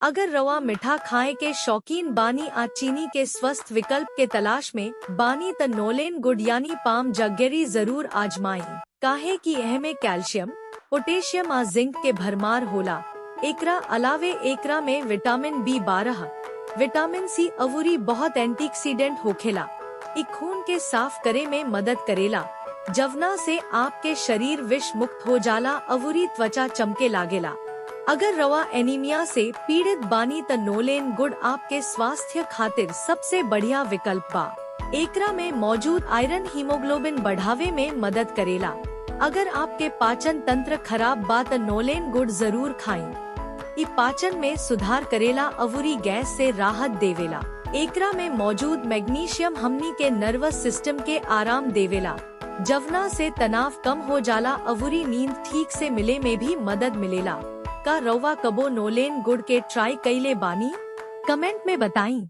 अगर रवा मिठा खाए के शौकीन बानी आ चीनी के स्वस्थ विकल्प के तलाश में बानी त नोलेन गुड़ यानी पाम जगेरी जरूर आजमाई। काहे कि एह में कैल्शियम, पोटेशियम आ जिंक के भरमार होला। एकरा अलावे एकरा में विटामिन B12, विटामिन C अवूरी बहुत एंटीऑक्सीडेंट होखेला। इ खून के साफ करे में मदद करेला, जवना से आपके शरीर विष मुक्त हो जाला अवूरी त्वचा चमके लागेला। अगर रवा एनीमिया से पीड़ित बानी त नोलेन गुड़ आपके स्वास्थ्य खातिर सबसे बढ़िया विकल्प बा। एकरा में मौजूद आयरन हीमोग्लोबिन बढ़ावे में मदद करेला। अगर आपके पाचन तंत्र खराब बा त नोलेन गुड़ जरूर खाएं। इ पाचन में सुधार करेला अवूरी गैस से राहत देवेला। एकरा में मौजूद मैग्नीशियम हमनी के नर्वस सिस्टम के आराम देवेला, जवना से तनाव कम हो जाला अवूरी नींद ठीक से मिले में भी मदद मिलेला। का रवा कबो नोलेन गुड़ के ट्राई कइले बानी? कमेंट में बताई।